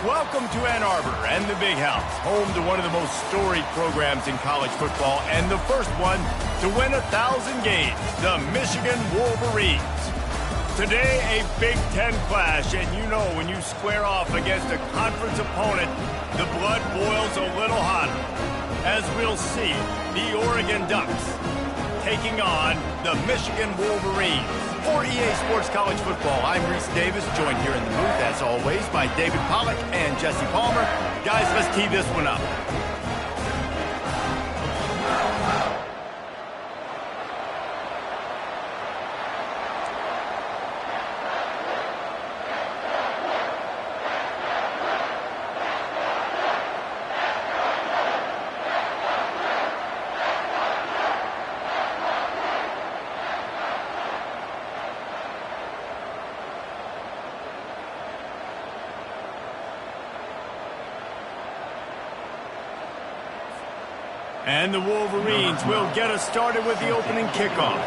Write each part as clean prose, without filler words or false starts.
Welcome to Ann Arbor and the Big House, home to one of the most storied programs in college football and the first one to win 1,000 games, the Michigan Wolverines. Today, a Big Ten clash, and you know when you square off against a conference opponent, the blood boils a little hotter. As we'll see, the Oregon Ducks taking on the Michigan Wolverines. For EA Sports College Football, I'm Reese Davis, joined here in the booth, as always, by David Pollack and Jesse Palmer. Guys, let's tee this one up. And the Wolverines will get us started with the opening kickoff.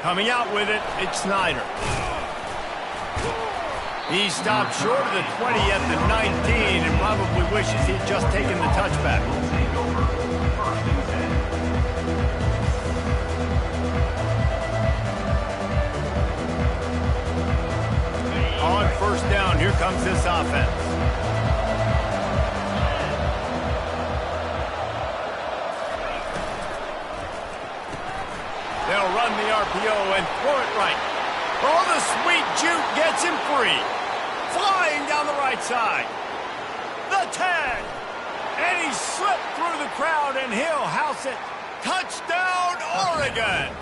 Coming out with it, it's Snyder. He stopped short of the 20 at the 19 and probably wishes he'd just taken the touchback. On first down, here comes this offense. They'll run the RPO and throw it right. Oh, the sweet juke gets him free. Flying down the right side. The 10. And he slipped through the crowd, and he'll house it. Touchdown, Oregon.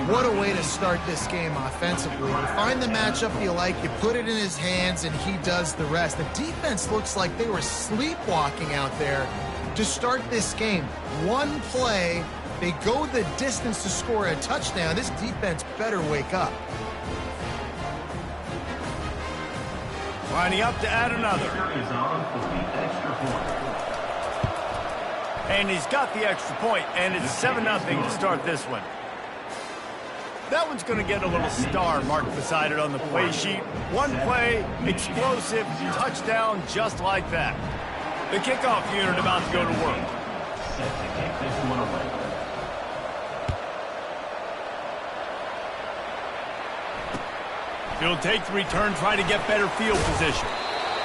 What a way to start this game offensively. You find the matchup you like, you put it in his hands, and he does the rest. The defense looks like they were sleepwalking out there to start this game. One play, they go the distance to score a touchdown. This defense better wake up. Lining up to add another. And he's got the extra point, and it's 7-0 to start this one. That one's going to get a little star marked beside it on the play sheet. One play, explosive, touchdown, just like that. The kickoff unit about to go to work. He'll take the return, try to get better field position.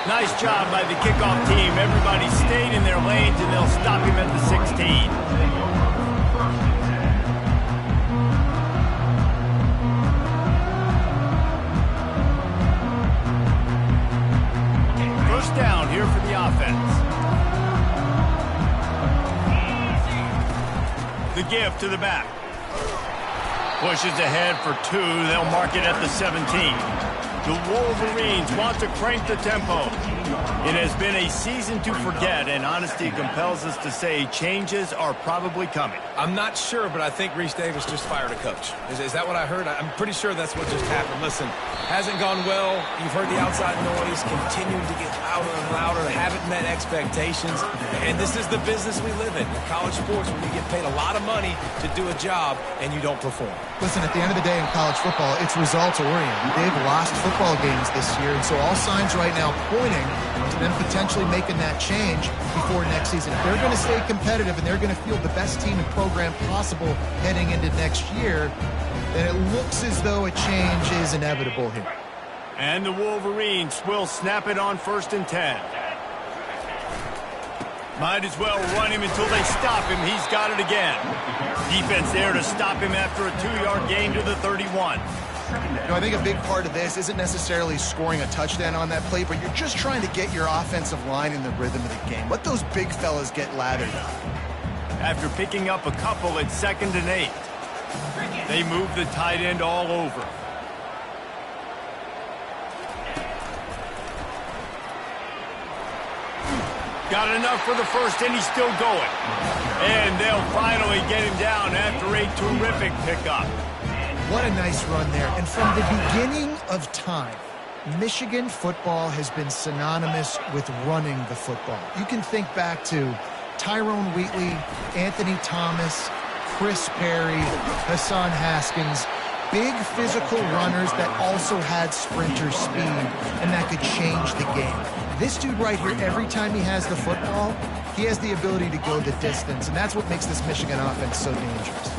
Nice job by the kickoff team. Everybody stayed in their lanes, and they'll stop him at the 16. Down here for the offense. The give to the back. Pushes ahead for 2. They'll mark it at the 17. The Wolverines want to crank the tempo. It has been a season to forget, and honesty compels us to say changes are probably coming. I'm not sure, but I think Reese Davis just fired a coach. Is that what I heard? I'm pretty sure that's what just happened. Listen, hasn't gone well. You've heard the outside noise, continuing to get louder and louder, haven't met expectations. And this is the business we live in college sports, where you get paid a lot of money to do a job and you don't perform. Listen, at the end of the day in college football, it's results-oriented. They've lost football games this year, and so all signs right now pointing to them potentially making that change before next season. If they're going to stay competitive and they're going to field the best team and program possible heading into next year, then it looks as though a change is inevitable here. And the Wolverines will snap it on 1st and 10. Might as well run him until they stop him. He's got it again. Defense there to stop him after a 2-yard gain to the 31. You know, I think a big part of this isn't necessarily scoring a touchdown on that play, but you're just trying to get your offensive line in the rhythm of the game. Let those big fellas get lathered up. After picking up a couple at 2nd and 8, they move the tight end all over. Got enough for the first, and he's still going. And they'll finally get him down after a terrific pickup. What a nice run there. And from the beginning of time, Michigan football has been synonymous with running the football. You can think back to Tyrone Wheatley, Anthony Thomas, Chris Perry, Hassan Haskins, big physical runners that also had sprinter speed, and that could change the game. This dude right here, every time he has the football, he has the ability to go the distance, and that's what makes this Michigan offense so dangerous.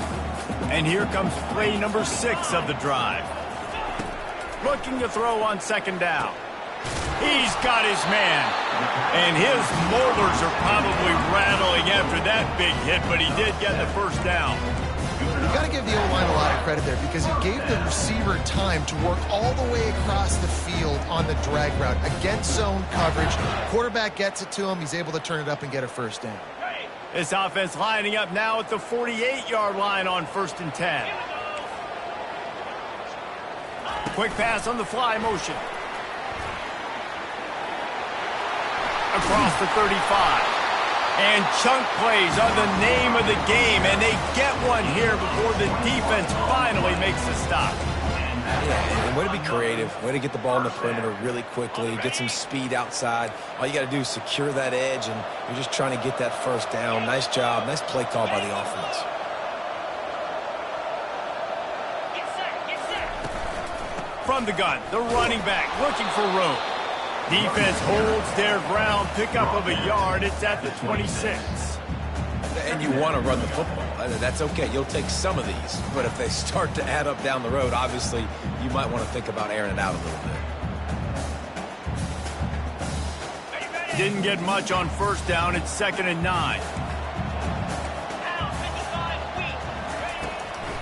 And here comes play number 6 of the drive. Looking to throw on second down. He's got his man. And his molars are probably rattling after that big hit, but he did get the first down. You got to give the O-line a lot of credit there because he gave the receiver time to work all the way across the field on the drag route against zone coverage. Quarterback gets it to him. He's able to turn it up and get a first down. This offense lining up now at the 48-yard line on 1st and 10. Quick pass on the fly motion. Across the 35. And chunk plays are the name of the game, and they get one here before the defense finally makes a stop. Yeah, and way to be creative, way to get the ball in the perimeter really quickly, get some speed outside. All you got to do is secure that edge, and you're just trying to get that first down. Nice job, nice play call by the offense. From the gun, the running back looking for room. Defense holds their ground, pickup of a yard. It's at the 26. And you want to run the football. That's okay. You'll take some of these. But if they start to add up down the road, obviously, you might want to think about airing it out a little bit. Didn't get much on first down. It's 2nd and 9.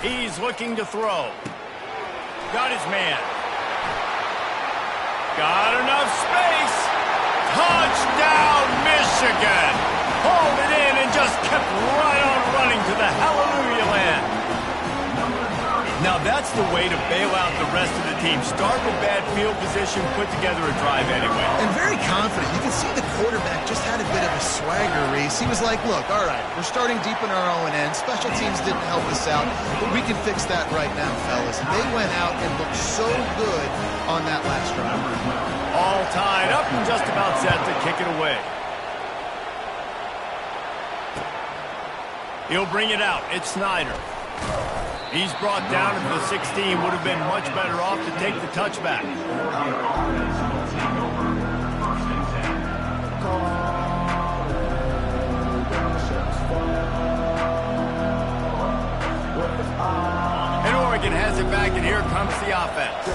He's looking to throw. Got his man. Got enough space. Touchdown, Michigan. Pulled it in and just kept right on running to the hallelujah land. Now that's the way to bail out the rest of the team. Start with bad field position, put together a drive anyway. And very confident. You can see the quarterback just had a bit of a swagger, Reese. He was like, look, all right, we're starting deep in our own end. Special teams didn't help us out, but we can fix that right now, fellas. And they went out and looked so good on that last drive. All tied up and just about set to kick it away. He'll bring it out. It's Snyder. He's brought down at the 16. Would have been much better off to take the touchback. And Oregon has it back, and here comes the offense.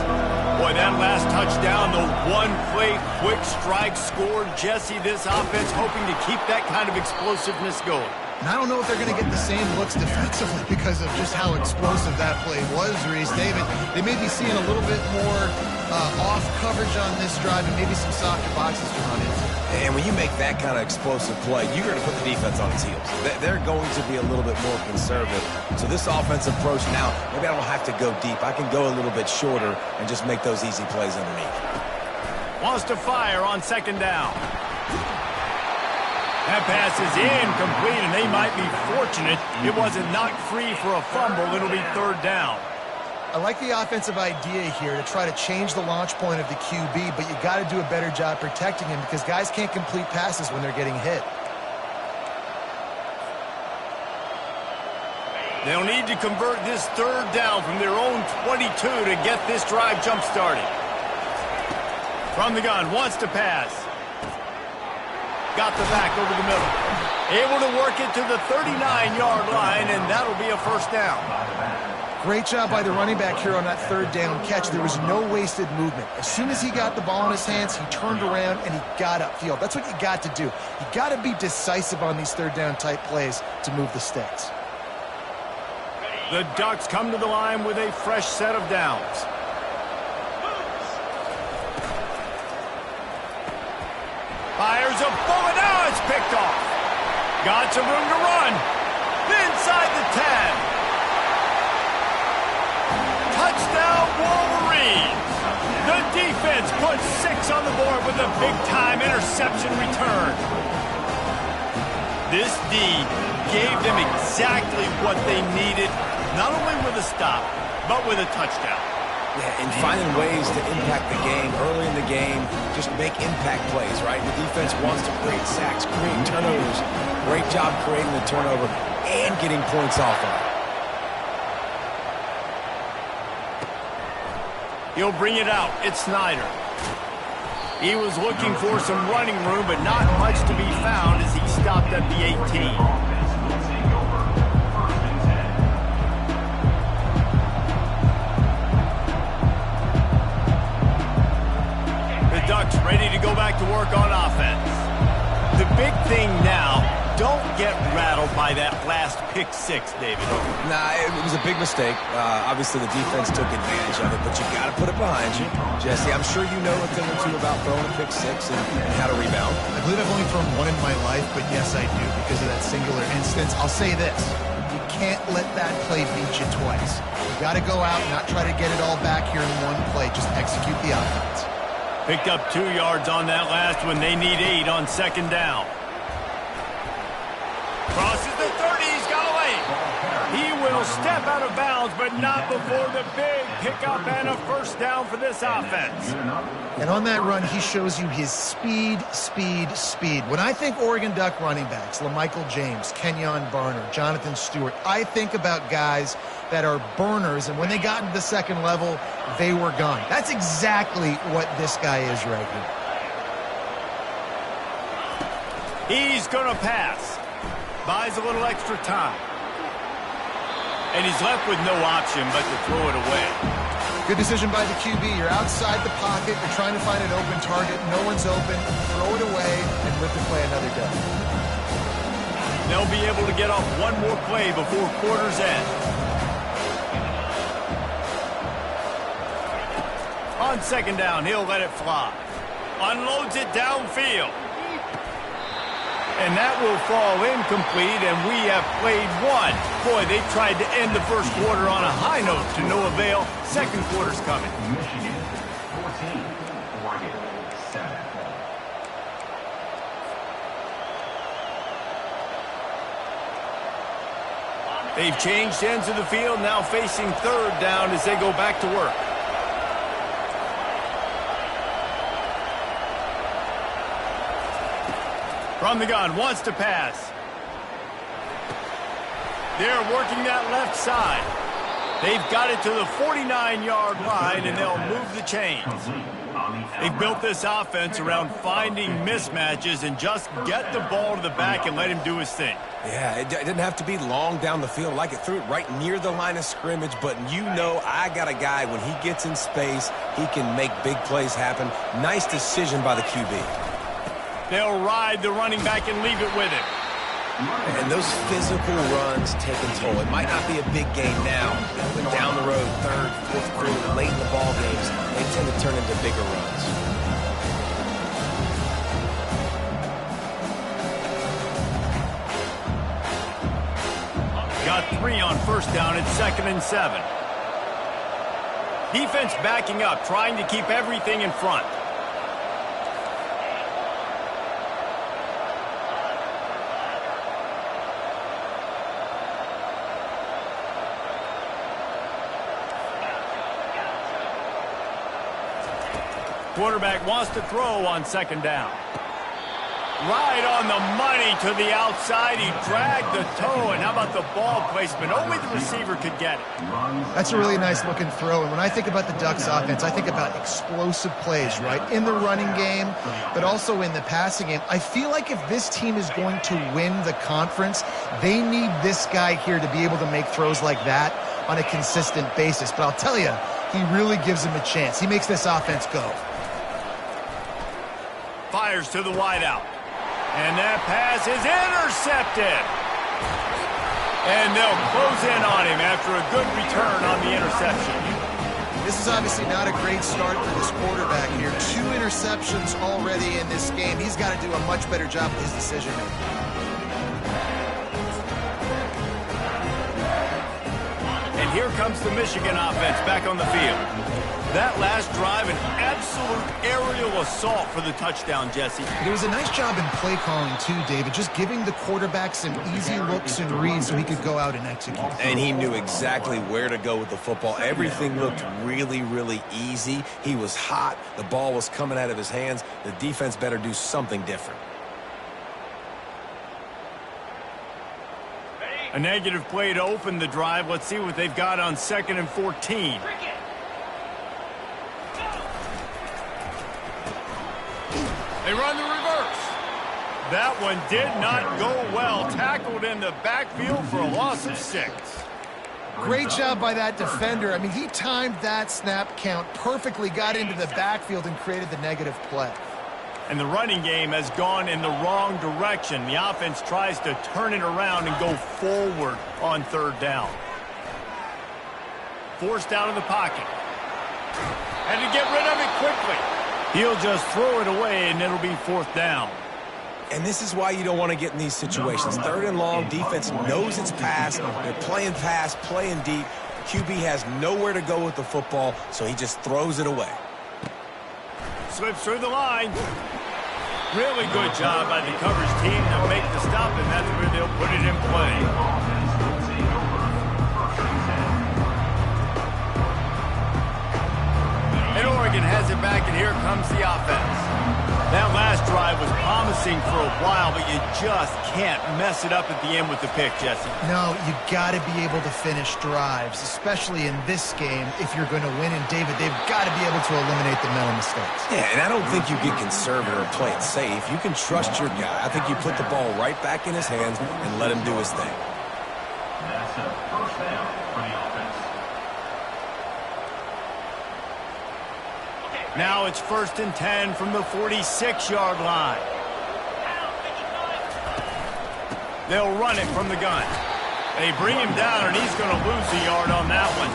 Boy, that last touchdown, the one-play quick strike scored. Jesse, this offense hoping to keep that kind of explosiveness going. And I don't know if they're going to get the same looks defensively because of just how explosive that play was, Reese. David, they may be seeing a little bit more off coverage on this drive and maybe some softer boxes to run into. And when you make that kind of explosive play, you're going to put the defense on its heels. They're going to be a little bit more conservative. So this offensive approach now, maybe I don't have to go deep. I can go a little bit shorter and just make those easy plays underneath. Wants to fire on 2nd down. That pass is incomplete, and they might be fortunate it wasn't knocked free for a fumble. It'll be 3rd down. I like the offensive idea here to try to change the launch point of the QB, but you got to do a better job protecting him because guys can't complete passes when they're getting hit. They'll need to convert this 3rd down from their own 22 to get this drive jump-started. From the gun, wants to pass. Got the back over the middle. Able to work it to the 39-yard line, and that'll be a 1st down. Great job by the running back here on that 3rd down catch. There was no wasted movement. As soon as he got the ball in his hands, he turned around and he got upfield. That's what you got to do. You got to be decisive on these 3rd down type plays to move the sticks. The Ducks come to the line with a fresh set of downs. Fires a bullet. Now it's picked off. Got some room to run. Inside the 10. Touchdown Wolverines. The defense puts 6 on the board with a big-time interception return. This D gave them exactly what they needed, not only with a stop, but with a touchdown. Yeah, and finding ways to impact the game early in the game, just make impact plays, right? The defense wants to create sacks, create turnovers. Great job creating the turnover and getting points off of it. He'll bring it out. It's Snyder. He was looking for some running room, but not much to be found as he stopped at the 18. The Ducks ready to go back to work on offense. The big thing now, don't get rattled by that last pick six, David. Nah, it was a big mistake. Obviously, the defense took advantage of it, but you got to put it behind you. Jesse, I'm sure you know a thing or two about throwing a pick six and how to rebound. I believe I've only thrown one in my life, but yes, I do because of that singular instance. I'll say this. You can't let that play beat you twice. You got to go out and not try to get it all back here in one play. Just execute the offense. Picked up 2 yards on that last one. They need 8 on second down. Crosses the 30. He's got away. He will step out of bounds, but not before the big pickup and a first down for this offense. And on that run, he shows you his speed, speed, speed. When I think Oregon Duck running backs, LaMichael James, Kenyon Barner, Jonathan Stewart, I think about guys that are burners, and when they got into the second level, they were gone. That's exactly what this guy is right here. He's going to pass. Buys a little extra time. And he's left with no option but to throw it away. Good decision by the QB. You're outside the pocket. You're trying to find an open target. No one's open. Throw it away and live to play another day. They'll be able to get off one more play before quarter's end. On second down, he'll let it fly. Unloads it downfield. And that will fall incomplete, and we have played one. Boy, they tried to end the first quarter on a high note to no avail. Second quarter's coming. Michigan 14, Oregon 7. They've changed ends of the field, now facing third down as they go back to work. From the gun, wants to pass. They're working that left side. They've got it to the 49-yard line, and they'll move the chains. They've built this offense around finding mismatches and just get the ball to the back and let him do his thing. Yeah, it didn't have to be long down the field. Like it threw it right near the line of scrimmage, but you know I got a guy, when he gets in space, he can make big plays happen. Nice decision by the QB. They'll ride the running back and leave it with him. And those physical runs take a toll. It might not be a big game now, but down the road, third, fourth quarter, late in the ball games, they tend to turn into bigger runs. Got 3 on first down. It's 2nd and 7. Defense backing up, trying to keep everything in front. Quarterback wants to throw on second down. Right on the money to the outside. He dragged the toe, and how about the ball placement? Only the receiver could get it. That's a really nice looking throw. And when I think about the Ducks offense, I think about explosive plays, right? In the running game, but also in the passing game. I feel like if this team is going to win the conference, they need this guy here to be able to make throws like that on a consistent basis. But I'll tell you, he really gives him a chance. He makes this offense go. Fires to the wideout. And that pass is intercepted. And they'll close in on him after a good return on the interception. This is obviously not a great start for this quarterback here. 2 interceptions already in this game. He's got to do a much better job with his decision making. And here comes the Michigan offense back on the field. That last drive, an absolute aerial assault for the touchdown, Jesse. It was a nice job in play calling, too, David, just giving the quarterback some easy looks and reads so he could go out and execute. And he knew exactly where to go with the football. Everything looked really, really easy. He was hot. The ball was coming out of his hands. The defense better do something different. A negative play to open the drive. Let's see what they've got on 2nd and 14. They run the reverse. That one did not go well. Tackled in the backfield for a loss of 6. Great job by that defender. I mean, he timed that snap count perfectly, got into the backfield and created the negative play. And the running game has gone in the wrong direction. The offense tries to turn it around and go forward on 3rd down. Forced out of the pocket. Had to get rid of it quickly. He'll just throw it away, and it'll be 4th down. And this is why you don't want to get in these situations. 3rd and long, defense knows it's pass. They're playing pass, playing deep. QB has nowhere to go with the football, so he just throws it away. Slips through the line. Really good job by the coverage team to make the stop, and that's where they'll put it in play. And Oregon has it back, and here comes the offense. That last drive was promising for a while, but you just can't mess it up at the end with the pick, Jesse. No, you got to be able to finish drives, especially in this game. If you're going to win, and David, they've got to be able to eliminate the mental mistakes. Yeah, and I don't think you get conservative or play it safe. You can trust your guy. I think you put the ball right back in his hands and let him do his thing. That's a 1st down for the offense. Now it's 1st and 10 from the 46-yard line. They'll run it from the gun. They bring him down, and he's going to lose a yard on that one.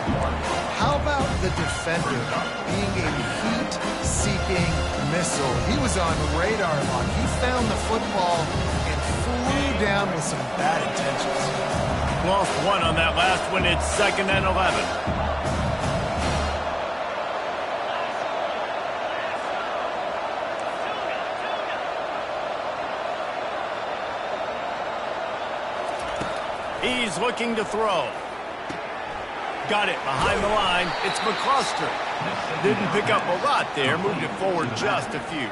How about the defender being a heat-seeking missile? He was on radar lock. He found the football and flew down with some bad intentions. Lost 1 on that last one. It's 2nd and 11. He's looking to throw. Got it behind the line. It's McCluster. Didn't pick up a lot there. Moved it forward just a few.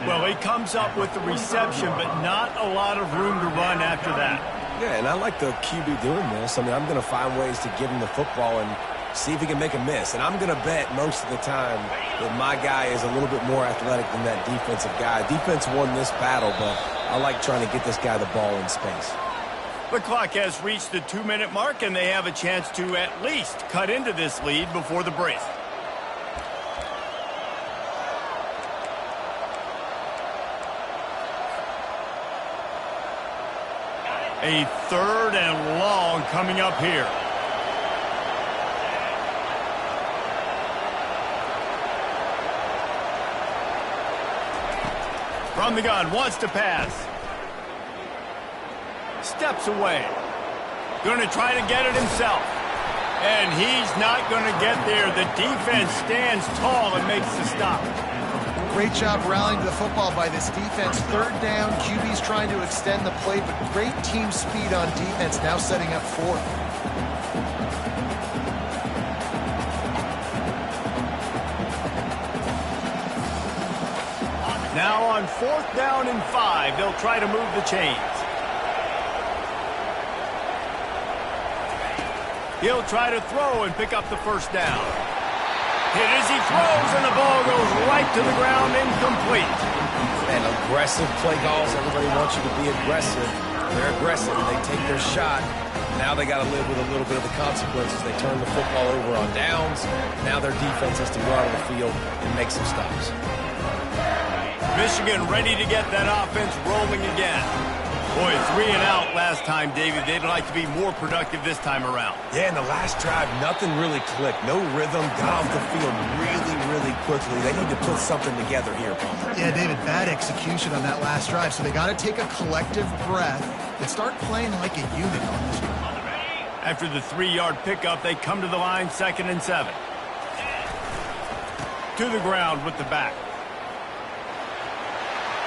Well, he comes up with the reception, but not a lot of room to run after that. Yeah, and I like the QB doing this. I mean, I'm going to find ways to give him the football and see if he can make a miss. And I'm going to bet most of the time that my guy is a little bit more athletic than that defensive guy. Defense won this battle, but I like trying to get this guy the ball in space. The clock has reached the 2-minute mark, and they have a chance to at least cut into this lead before the break. A 3rd and long coming up here. From the gun, wants to pass. Steps away. Going to try to get it himself. And he's not going to get there. The defense stands tall and makes the stop. Great job rallying to the football by this defense. 3rd down, QB's trying to extend the play, but great team speed on defense, now setting up 4th. Now on 4th down and 5, they'll try to move the chains. He'll try to throw and pick up the 1st down. Hit as he throws, and the ball goes right to the ground, incomplete. And aggressive play calls. Everybody wants you to be aggressive. They're aggressive. They take their shot. Now they got to live with a little bit of the consequences. They turn the football over on downs. Now their defense has to go out of the field and make some stops. Michigan ready to get that offense rolling again. Boy, 3 and out last time, David. They'd like to be more productive this time around. Yeah, in the last drive, nothing really clicked. No rhythm. Got off the field really, really quickly. They need to put something together here, Palmer. Yeah, David, bad execution on that last drive. So they got to take a collective breath and start playing like a unit on this one. After the 3-yard pickup, they come to the line, 2nd and 7. To the ground with the back.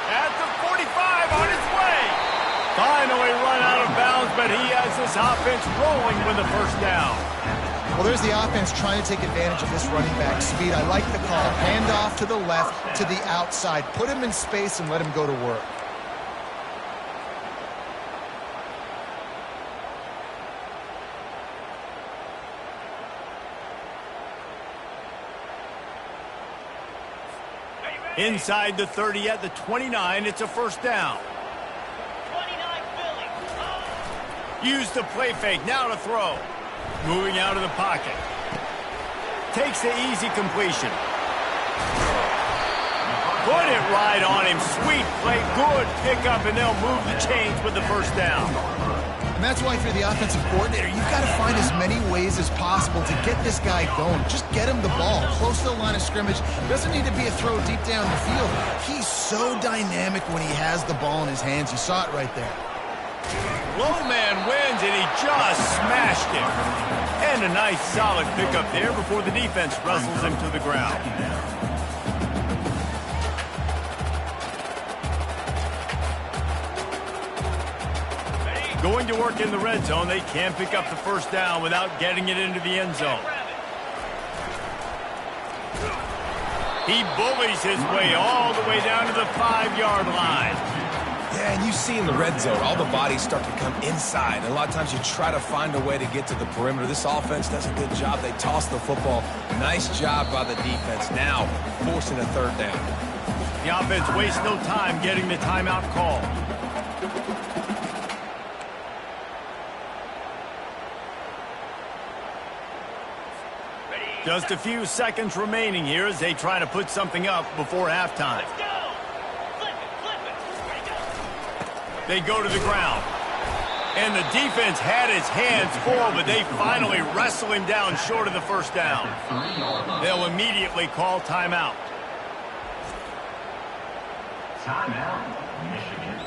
At the 45, on its way. Finally run out of bounds, but he has this offense rolling with a 1st down. Well, there's the offense trying to take advantage of this running back speed. I like the call. Hand off to the left, to the outside. Put him in space and let him go to work. Inside the 30 at the 29, it's a first down. 29 Philly. Use the play fake, now to throw. Moving out of the pocket. Takes the easy completion. Put it right on him. Sweet play, good pickup, and they'll move the chains with the first down. And that's why if you're the offensive coordinator, you've got to find as many ways as possible to get this guy going. Just get him the ball close to the line of scrimmage. Doesn't need to be a throw deep down the field. He's so dynamic when he has the ball in his hands. You saw it right there. Low man wins, and he just smashed it. And a nice solid pickup there before the defense wrestles him to the ground. Going to work in the red zone, they can't pick up the first down without getting it into the end zone. He bullies his way all the way down to the 5-yard line. Yeah, and you see in the red zone, all the bodies start to come inside. And a lot of times you try to find a way to get to the perimeter. This offense does a good job. They toss the football. Nice job by the defense. Now forcing a third down. The offense wastes no time getting the timeout call. Just a few seconds remaining here as they try to put something up before halftime. Let's go. Flip it. Ready, go. They go to the ground. And the defense had his hands full, but they finally wrestle him down short of the first down. They'll immediately call timeout. Timeout, Michigan.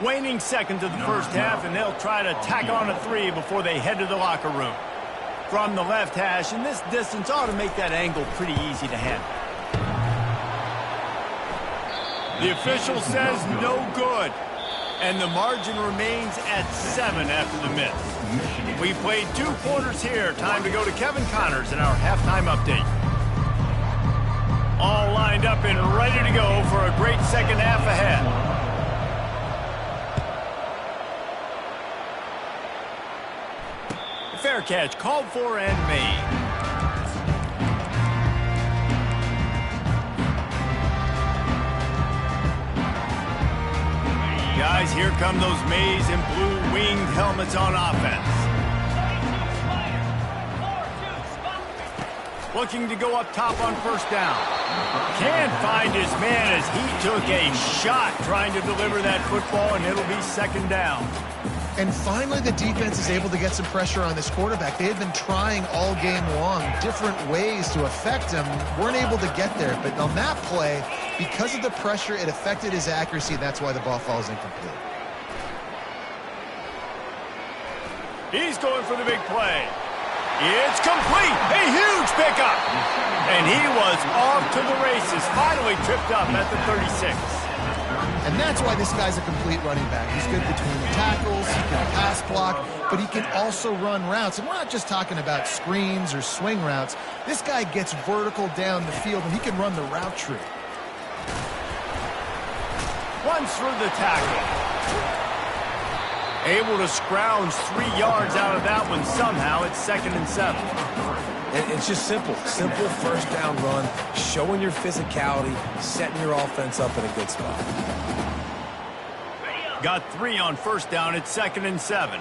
Waning seconds of the first half, and they'll try to tack on a 3 before they head to the locker room. From the left hash, and this distance ought to make that angle pretty easy to handle. The official says no good, and the margin remains at 7 after the miss. We played 2 quarters here. Time to go to Kevin Connors in our halftime update. All lined up and ready to go for a great second half ahead. Fair catch called for and made. Guys, here come those maize and blue winged helmets on offense. Looking to go up top on first down. Can't find his man as he took a shot trying to deliver that football, and it'll be second down. And finally, the defense is able to get some pressure on this quarterback. They had been trying all game long different ways to affect him. Weren't able to get there. But on that play, because of the pressure, it affected his accuracy. And that's why the ball falls incomplete. He's going for the big play. It's complete. A huge pickup. And he was off to the races. Finally tripped up at the 36. And that's why this guy's a complete running back. He's good between the tackles, he can pass block, but he can also run routes. And we're not just talking about screens or swing routes. This guy gets vertical down the field, and he can run the route tree. Runs through the tackle. Able to scrounge 3 yards out of that one somehow. It's 2nd and 7. And it's just simple first down run, showing your physicality, setting your offense up in a good spot. Got 3 on first down. It's 2nd and 7.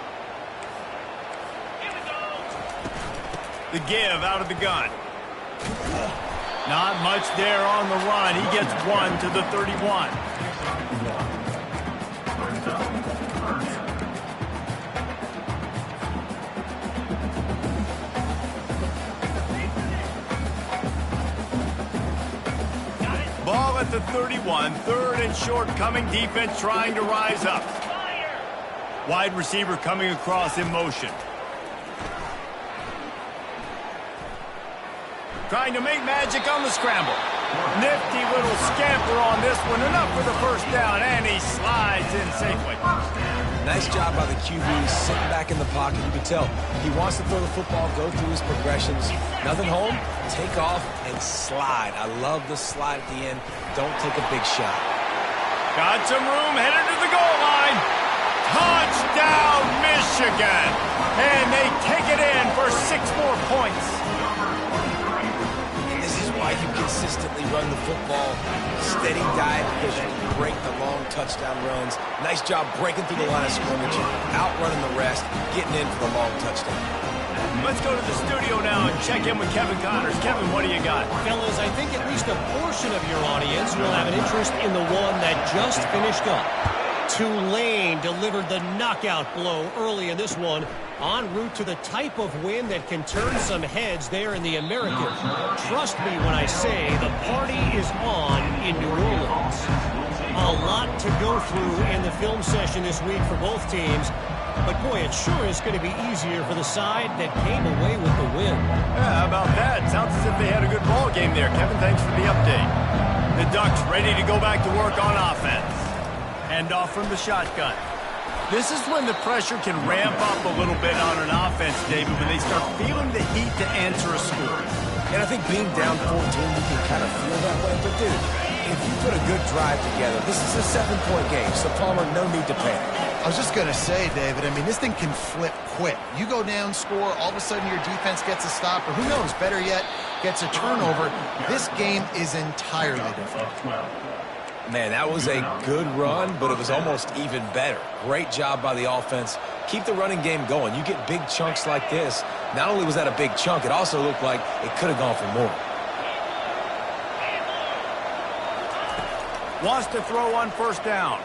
The give out of the gun. Not much there on the run. He gets 1 to the 31. Ball at the 31, 3rd and short coming, defense trying to rise up. Wide receiver coming across in motion. Trying to make magic on the scramble. Nifty little scamper on this one, enough for the first down, and he slides in safely. Nice job by the QB, sitting back in the pocket. You can tell he wants to throw the football, go through his progressions. Nothing home, take off and slide. I love the slide at the end. Don't take a big shot. Got some room, headed to the goal line. Touchdown, Michigan. And they take it in for 6 more points. This is why you consistently consistently run the football. Steady diet because you can break the long touchdown runs. Nice job breaking through the line of scrimmage, outrunning the rest, getting in for the long touchdown. Let's go to the studio now and check in with Kevin Connors. Kevin, what do you got? Fellas, I think at least a portion of your audience will have an interest in the one that just finished up. Tulane delivered the knockout blow early in this one, en route to the type of win that can turn some heads there in the American. Trust me when I say the party is on in New Orleans. A lot to go through in the film session this week for both teams, but boy, it sure is going to be easier for the side that came away with the win. Yeah, how about that? Sounds as if they had a good ball game there. Kevin, thanks for the update. The Ducks ready to go back to work on offense. Hand off from the shotgun. This is when the pressure can ramp up a little bit on an offense, David, when they start feeling the heat to answer a score. And I think being down 14, you can kind of feel that way. But, dude, if you put a good drive together, this is a 7-point game, so Palmer, no need to panic. I was just going to say, David, I mean, this thing can flip quick. You go down, score, all of a sudden your defense gets a stop, or who knows, better yet, gets a turnover. This game is entirely different. Man, that was a good run, but it was almost even better. Great job by the offense. Keep the running game going. You get big chunks like this. Not only was that a big chunk, it also looked like it could have gone for more. Wants to throw on first down.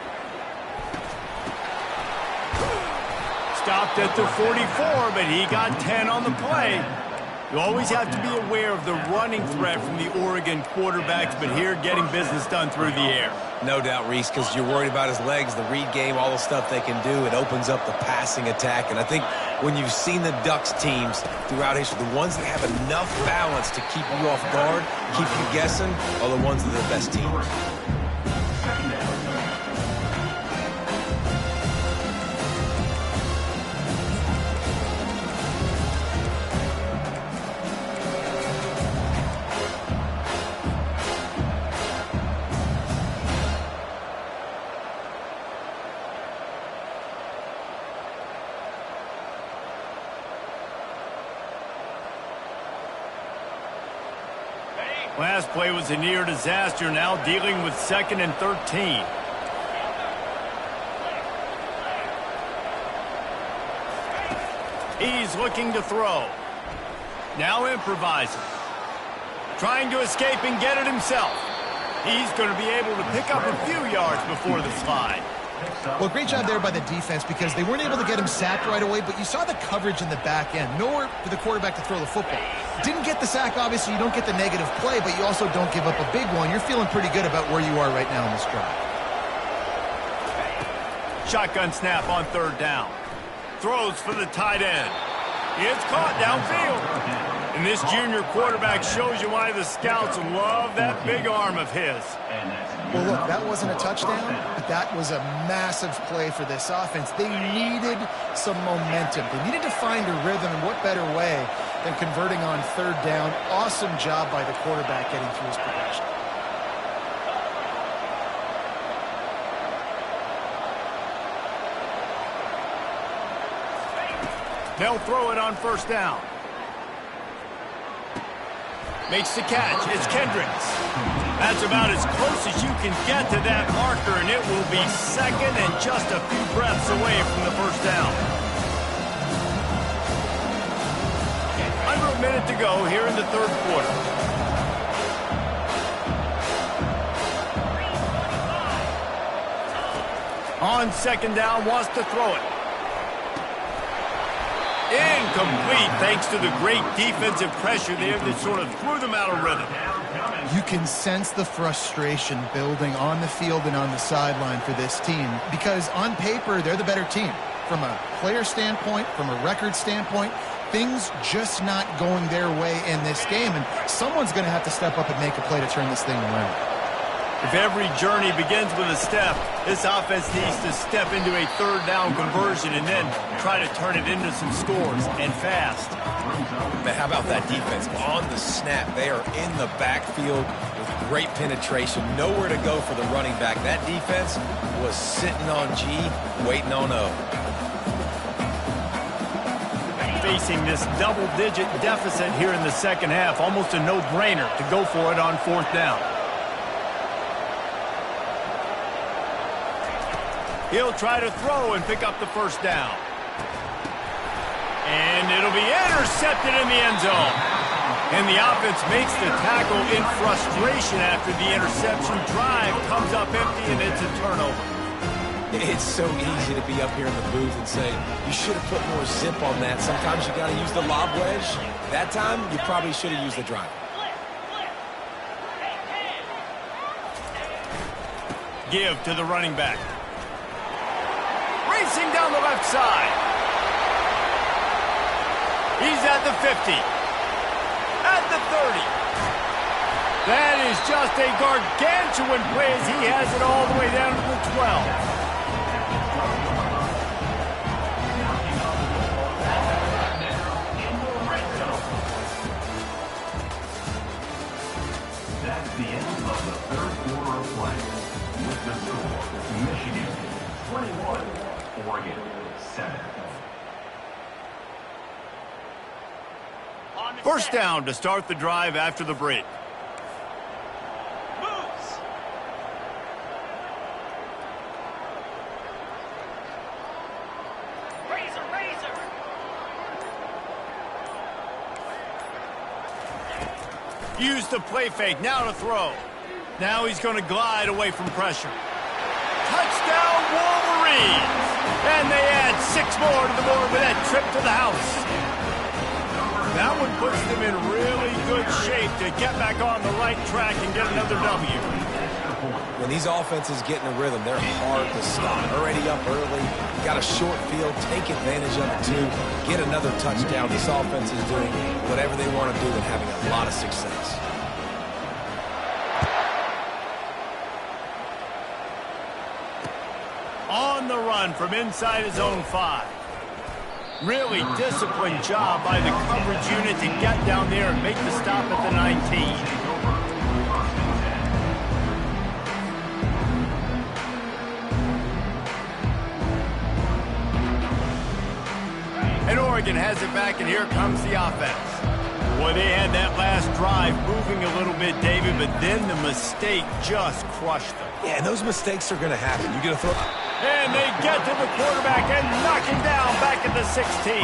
Stopped at the 44, but he got 10 on the play. You always have to be aware of the running threat from the Oregon quarterbacks, but here getting business done through the air. No doubt, Reese, because you're worried about his legs, the read game, all the stuff they can do. It opens up the passing attack. And I think when you've seen the Ducks teams throughout history, the ones that have enough balance to keep you off guard, keep you guessing, are the ones that are the best teams. Last play was a near disaster, now dealing with 2nd and 13. He's looking to throw. Now improvising. Trying to escape and get it himself. He's going to be able to pick up a few yards before the slide. Well, great job there by the defense because they weren't able to get him sacked right away, but you saw the coverage in the back end. Nowhere for the quarterback to throw the football. Didn't get the sack, obviously. You don't get the negative play, but you also don't give up a big one. You're feeling pretty good about where you are right now in this drive. Shotgun snap on third down. Throws for the tight end. It's caught downfield. And this junior quarterback shows you why the scouts love that big arm of his. Well, look, that wasn't a touchdown, but that was a massive play for this offense. They needed some momentum. They needed to find a rhythm, and what better way than converting on third down. Awesome job by the quarterback getting through his progression. They'll throw it on first down. Makes the catch. It's Kendricks. That's about as close as you can get to that marker, and it will be 2nd and just a few breaths away from the first down. Under a minute to go here in the third quarter. On 2nd down, wants to throw it. Incomplete, thanks to the great defensive pressure there that sort of threw them out of rhythm. You can sense the frustration building on the field and on the sideline for this team because on paper, they're the better team. From a player standpoint, from a record standpoint, things just not going their way in this game, and someone's going to have to step up and make a play to turn this thing around. If every journey begins with a step, this offense needs to step into a third down conversion and then try to turn it into some scores, and fast. Man, how about that defense? On the snap, they are in the backfield with great penetration. Nowhere to go for the running back. That defense was sitting on G, waiting on O. facing this double-digit deficit here in the second half. Almost a no-brainer to go for it on fourth down. He'll try to throw and pick up the first down. And it'll be intercepted in the end zone. And the offense makes the tackle in frustration after the interception. Drive comes up empty, and it's a turnover. It's so easy to be up here in the booth and say, you should have put more zip on that. Sometimes you got to use the lob wedge. That time, you probably should have used the drive. Give to the running back. Racing down the left side. He's at the 50. At the 30. That is just a gargantuan play as he has it all the way down to the 12. That's the end of the third quarter of play. With the score, Michigan 21, Oregon 7. First down to start the drive after the break. Moves. Razor, razor. Use the play fake, now to throw. Now he's going to glide away from pressure. Touchdown, Wolverines! And they add 6 more to the board with that trip to the house. That one puts them in really good shape to get back on the right track and get another W. When these offenses get in a rhythm, they're hard to stop. Already up early, got a short field, take advantage of it too, get another touchdown. This offense is doing whatever they want to do and having a lot of success. On the run from inside his own 5. Really disciplined job by the coverage unit to get down there and make the stop at the 19. And Oregon has it back, and here comes the offense. Boy, they had that last drive moving a little bit, David, but then the mistake just crushed them. Yeah, and those mistakes are going to happen. You're going to throw... And they get to the quarterback and knock him down back at the 16.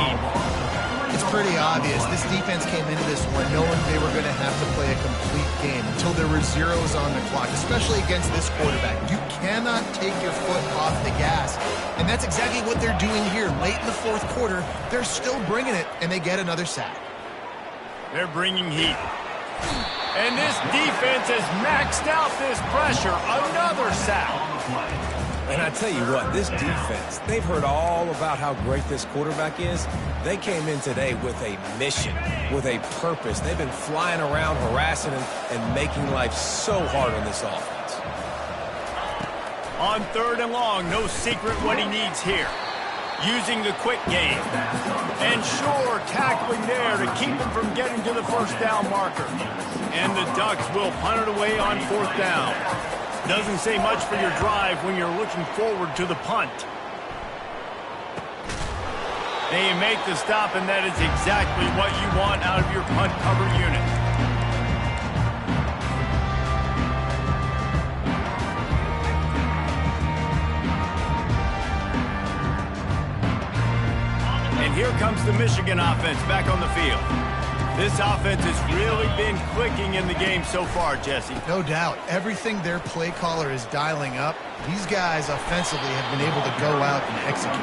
It's pretty obvious. This defense came into this one knowing they were going to have to play a complete game until there were zeros on the clock, especially against this quarterback. You cannot take your foot off the gas. And that's exactly what they're doing here. Late in the fourth quarter, they're still bringing it, and they get another sack. They're bringing heat. And this defense has maxed out this pressure. Another sack. And I tell you what, this defense, they've heard all about how great this quarterback is. They came in today with a mission, with a purpose. They've been flying around, harassing him, and making life so hard on this offense. On 3rd and long, no secret what he needs here. Using the quick game. And sure, tackling there to keep him from getting to the first down marker. And the Ducks will punt it away on 4th down. Doesn't say much for your drive when you're looking forward to the punt. They make the stop, and that is exactly what you want out of your punt cover unit. And here comes the Michigan offense back on the field. This offense has really been clicking in the game so far, Jesse. No doubt. Everything their play caller is dialing up, these guys offensively have been able to go out and execute.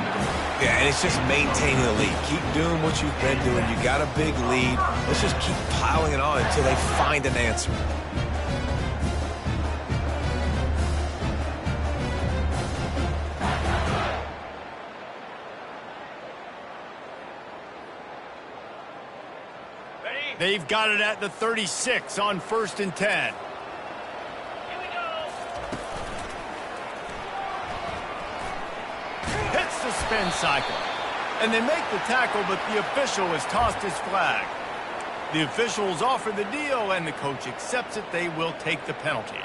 Yeah, and it's just maintaining the lead. Keep doing what you've been doing. You got a big lead. Let's just keep piling it on until they find an answer. They've got it at the 36 on 1st and 10. Here we go. Hits the spin cycle. And they make the tackle, but the official has tossed his flag. The officials offer the deal, and the coach accepts it. They will take the penalty.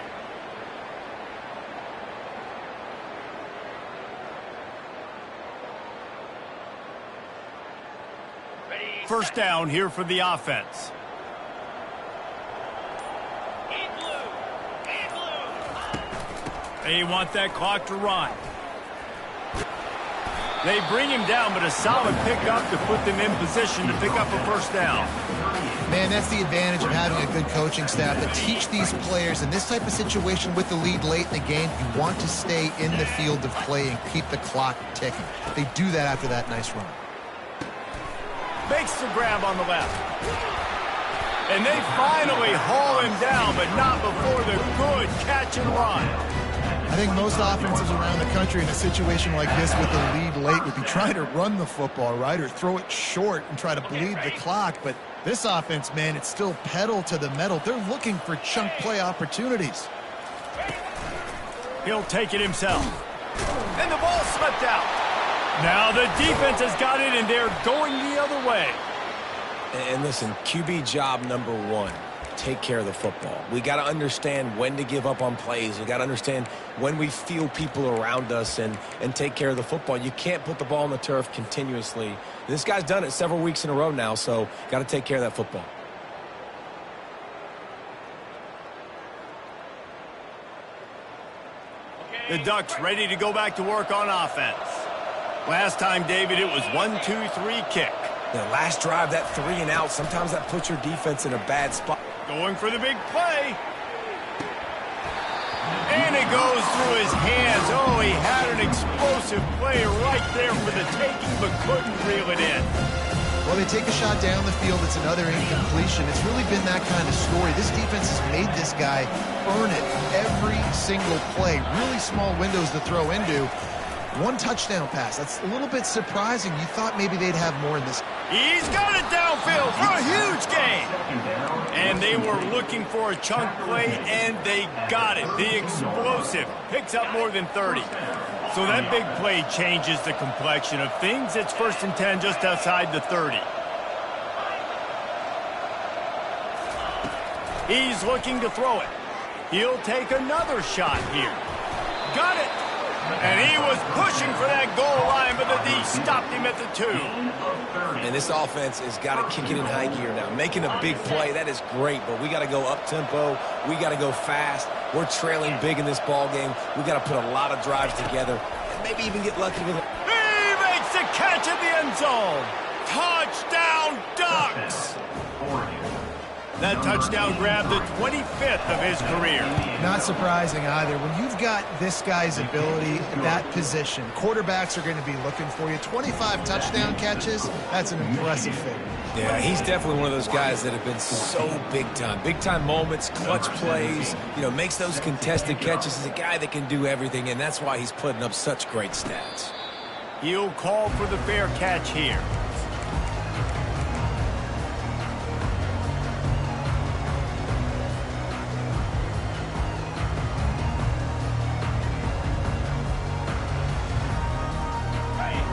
First down here for the offense. They want that clock to run. They bring him down, but a solid pickup to put them in position to pick up a first down. Man, that's the advantage of having a good coaching staff that teach these players in this type of situation with the lead late in the game. You want to stay in the field of play and keep the clock ticking. They do that after that nice run. Makes the grab on the left. And they finally haul him down, but not before the good catch and run. I think most offenses around the country in a situation like this with the lead late would be trying to run the football, right, or throw it short and try to bleed the clock. But this offense, man, it's still pedal to the metal. They're looking for chunk play opportunities. He'll take it himself. And the ball slipped out. Now the defense has got it, and they're going the other way. And listen, QB job number one. Take care of the football. We got to understand when to give up on plays. We got to understand when we feel people around us and take care of the football. You can't put the ball on the turf continuously. This guy's done it several weeks in a row now, so got to take care of that football. The Ducks ready to go back to work on offense. Last time, David, it was 1-2-3 kick. The last drive, that 3 and out, sometimes that puts your defense in a bad spot. Going for the big play. And it goes through his hands. Oh, he had an explosive play right there for the taking, but couldn't reel it in. Well, they take a shot down the field. It's another incompletion. It's really been that kind of story. This defense has made this guy earn it every single play. Really small windows to throw into. One touchdown pass. That's a little bit surprising. You thought maybe they'd have more in this. He's got it downfield for a huge gain. And they were looking for a chunk play, and they got it. The explosive picks up more than 30. So that big play changes the complexion of things. It's 1st and 10 just outside the 30. He's looking to throw it. He'll take another shot here. Got it. And he was pushing for that goal line, but the D stopped him at the 2. And this offense has got to kick it in high gear now. Making a big play, that is great, but we got to go up-tempo. We got to go fast. We're trailing big in this ball game. We got to put a lot of drives together and maybe even get lucky with it. He makes the catch at the end zone. Touchdown, Ducks! That touchdown grabbed the 25th of his career. Not surprising either. When you've got this guy's ability in that position, quarterbacks are going to be looking for you. 25 touchdown catches, that's an impressive figure. Yeah, he's definitely one of those guys that have been so big time. Big time moments, clutch plays, makes those contested catches. He's a guy that can do everything, and that's why he's putting up such great stats. He'll call for the fair catch here.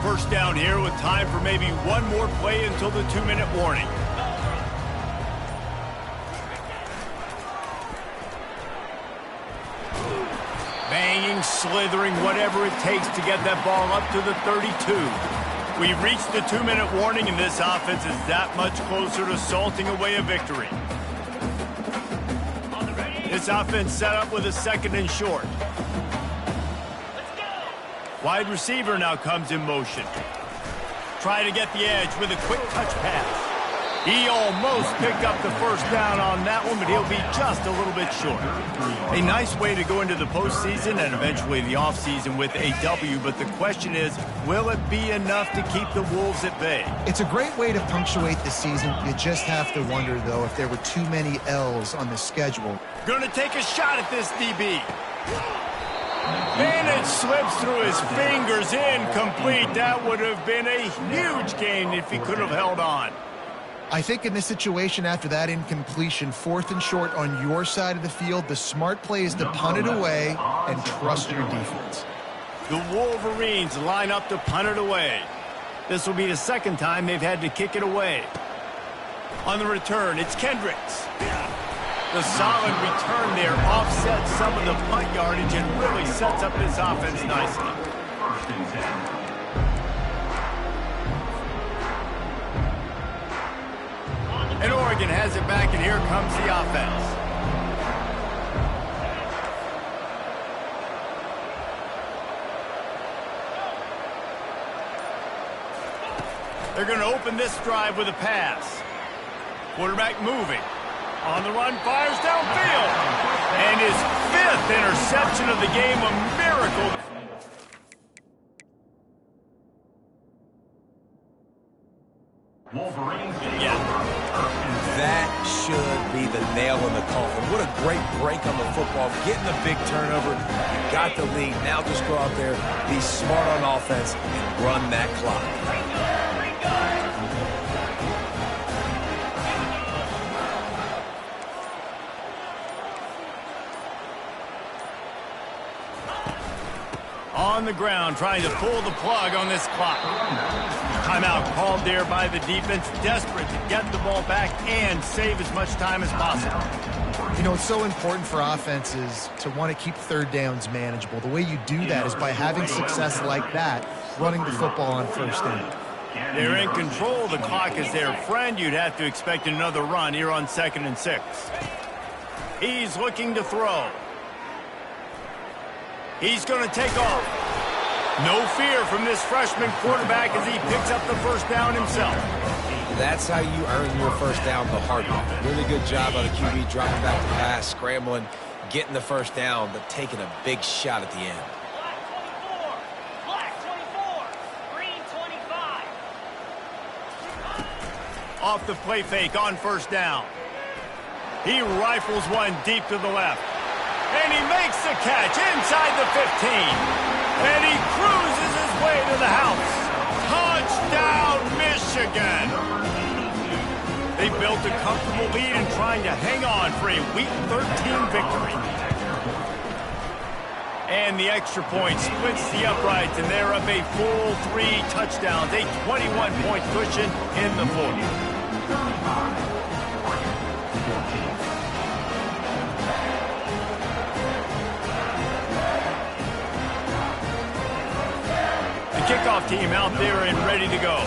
First down here with time for maybe one more play until the 2-minute warning. Banging, slithering, whatever it takes to get that ball up to the 32. We've reached the 2-minute warning, and this offense is that much closer to salting away a victory. This offense set up with a 2nd and short. Wide receiver now comes in motion. Try to get the edge with a quick touch pass. He almost picked up the first down on that one, but he'll be just a little bit short. A nice way to go into the postseason and eventually the offseason with a W, but the question is, will it be enough to keep the Wolves at bay? It's a great way to punctuate the season. You just have to wonder, though, if there were too many L's on the schedule. Gonna take a shot at this DB. And it slips through his fingers, incomplete. That would have been a huge gain if he could have held on. I think in this situation, after that incompletion, 4th and short on your side of the field, the smart play is to punt it away and trust your defense. The Wolverines line up to punt it away. This will be the 2nd time they've had to kick it away. On the return, it's Kendricks. The solid return there offsets some of the punt yardage and really sets up this offense nicely. 1st and 10. Michigan has it back, and here comes the offense. They're going to open this drive with a pass. Quarterback moving. On the run, fires downfield. And his 5th interception of the game, a miracle. Wolverines getting Yeah. That should be the nail in the coffin. What a great break on the football. Getting the big turnover. You got the lead. Now just go out there, be smart on offense, and run that clock. On the ground, trying to pull the plug on this clock. Timeout called there by the defense, desperate to get the ball back and save as much time as possible. You know, it's so important for offenses to want to keep third downs manageable. The way you do that is by having success like that, running the football on first down. They're in control. The clock is their friend. You'd have to expect another run here on 2nd and 6. He's looking to throw. He's going to take off. No fear from this freshman quarterback as he picks up the first down himself. That's how you earn your first down the hard way. Really good job on the QB, dropping back the pass, scrambling, getting the first down, but taking a big shot at the end. Black 24. Green 25. Off the play fake on first down. He rifles one deep to the left. And he makes the catch inside the 15. And he cruises his way to the house. Touchdown, Michigan. They built a comfortable lead and trying to hang on for a Week 13 victory. And the extra point splits the uprights, and they're up a full 3 touchdowns, a 21-point cushion in the fourth. Kickoff team out there and ready to go.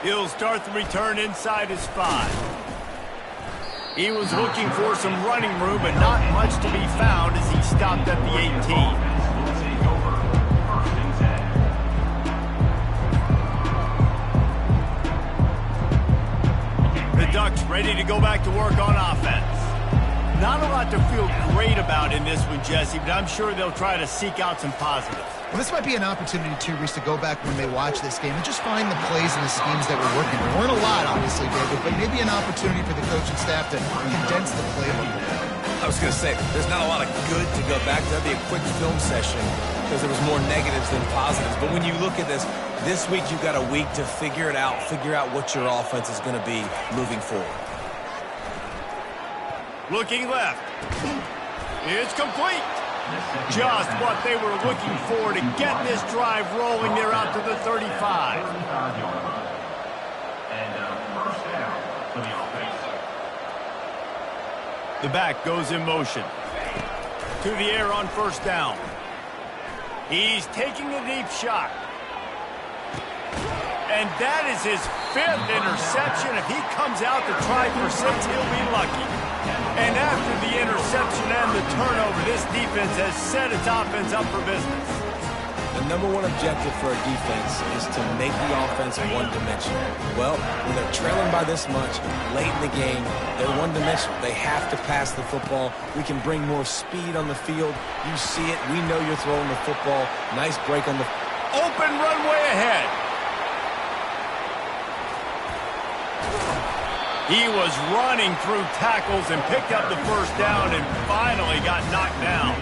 He'll start the return inside his 5. He was looking for some running room, but not much to be found as he stopped at the 18. The Ducks ready to go back to work on offense. Not a lot to feel great about in this one, Jesse, but I'm sure they'll try to seek out some positives. Well, this might be an opportunity, too, Reese, to go back when they watch this game and just find the plays and the schemes that were working. There weren't a lot, obviously, David, but maybe an opportunity for the coaching staff to condense the playbook. I was going to say, there's not a lot of good to go back to. That'd be a quick film session because there was more negatives than positives. But when you look at this week you've got a week to figure it out, figure out what your offense is going to be moving forward. Looking left. It's complete. Just what they were looking for to get this drive rolling. They're out to the 35. And first down for the offense. The back goes in motion. To the air on first down. He's taking a deep shot. And that is his 5th interception. If he comes out to try for 6, he'll be lucky. And after the interception and the turnover, this defense has set its offense up for business. The number one objective for a defense is to make the offense one-dimensional. Well, when they're trailing by this much, late in the game, they're one-dimensional. They have to pass the football. We can bring more speed on the field. You see it. We know you're throwing the football. Nice break on the... Open runway ahead. He was running through tackles and picked up the first down and finally got knocked down.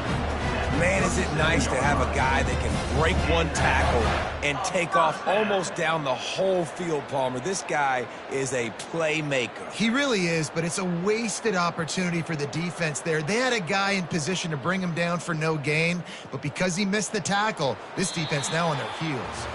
Man, is it nice to have a guy that can break one tackle and take off almost down the whole field, Palmer. This guy is a playmaker. He really is, but it's a wasted opportunity for the defense there. They had a guy in position to bring him down for no gain, but because he missed the tackle, this defense now on their heels.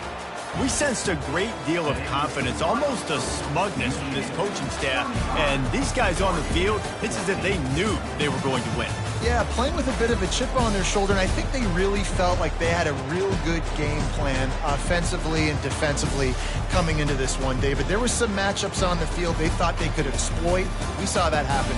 We sensed a great deal of confidence, almost a smugness from this coaching staff. And these guys on the field, it's as if they knew they were going to win. Yeah, playing with a bit of a chip on their shoulder, and I think they really felt like they had a real good game plan offensively and defensively coming into this one, David. There were some matchups on the field they thought they could exploit. We saw that happen.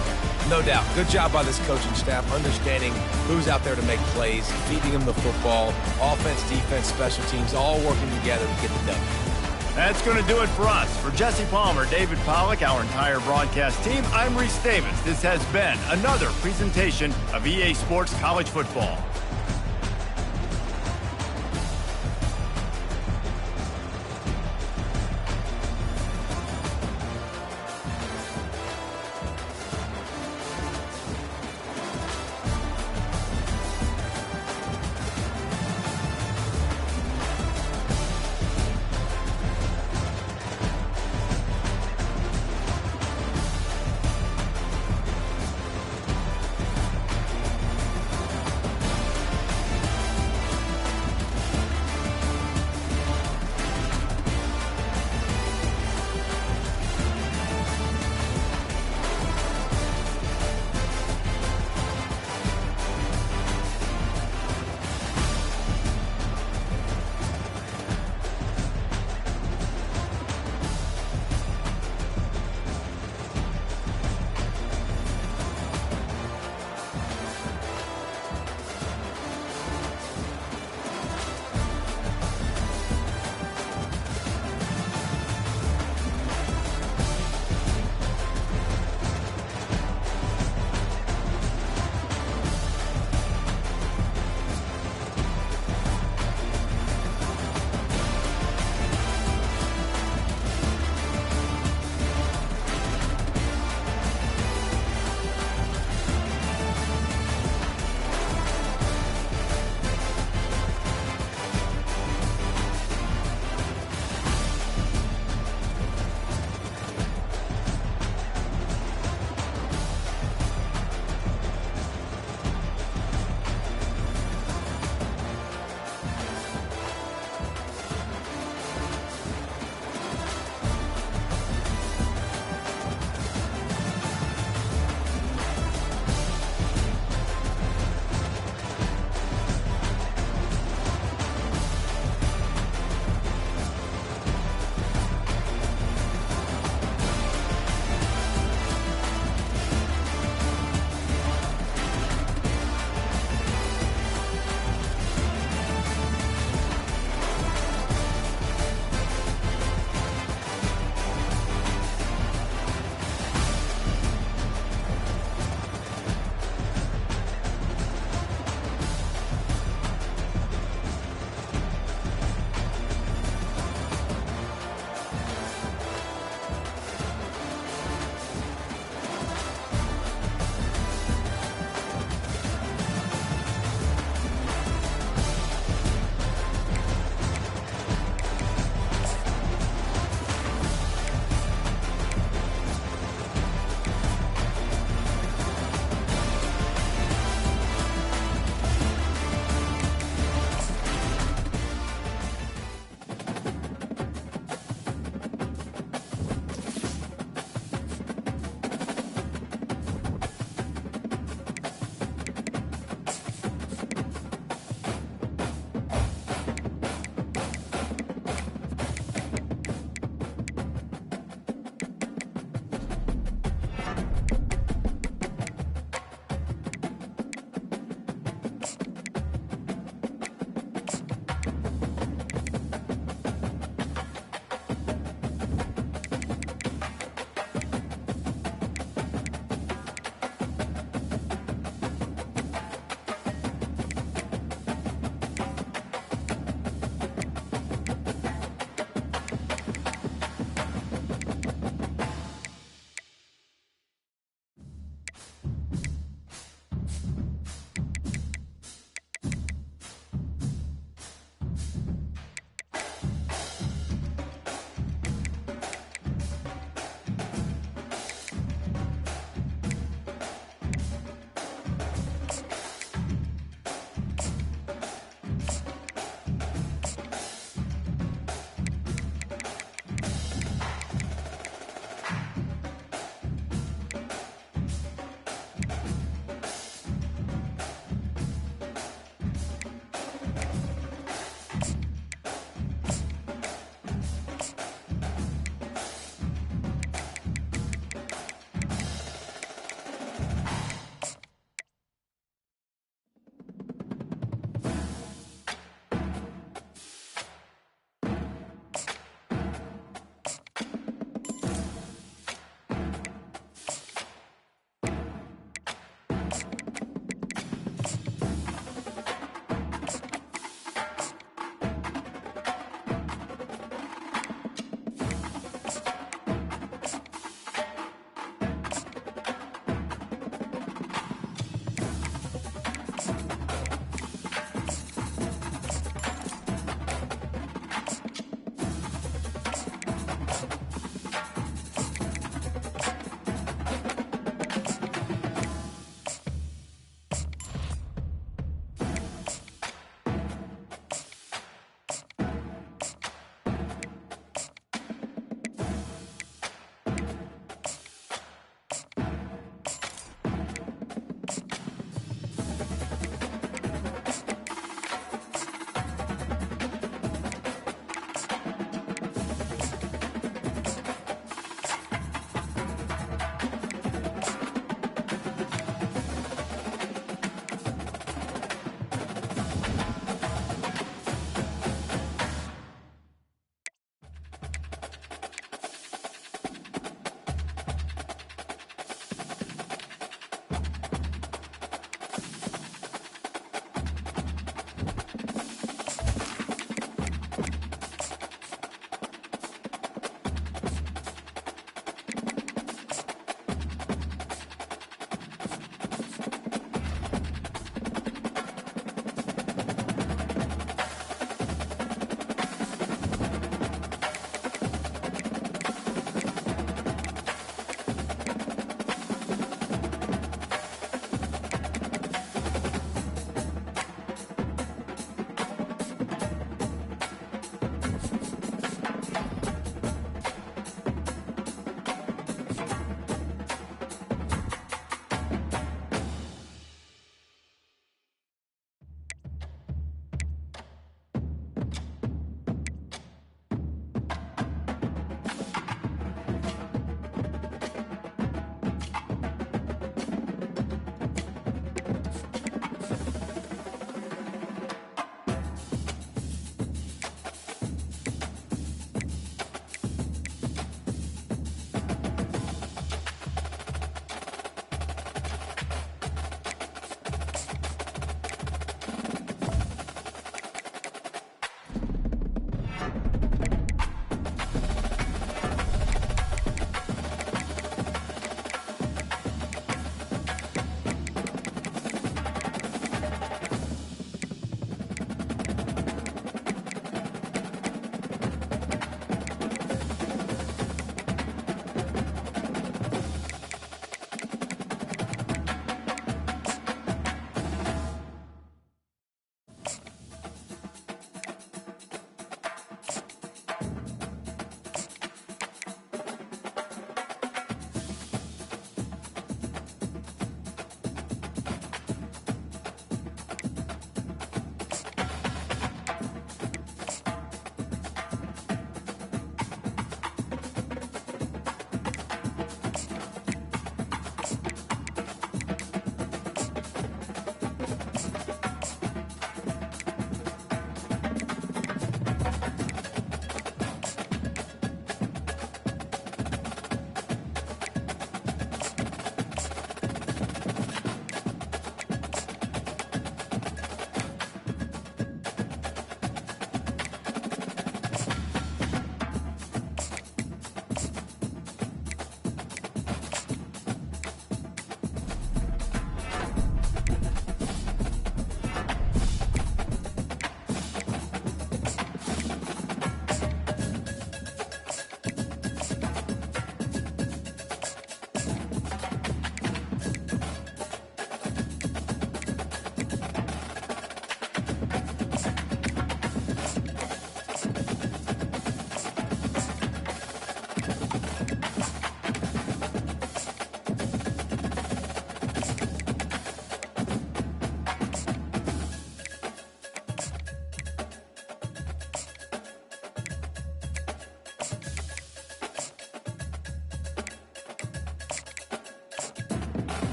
No doubt. Good job by this coaching staff, understanding who's out there to make plays, feeding them the football, offense, defense, special teams, all working together to get the done. That's going to do it for us. For Jesse Palmer, David Pollack, our entire broadcast team, I'm Reese Davis. This has been another presentation of EA Sports College Football.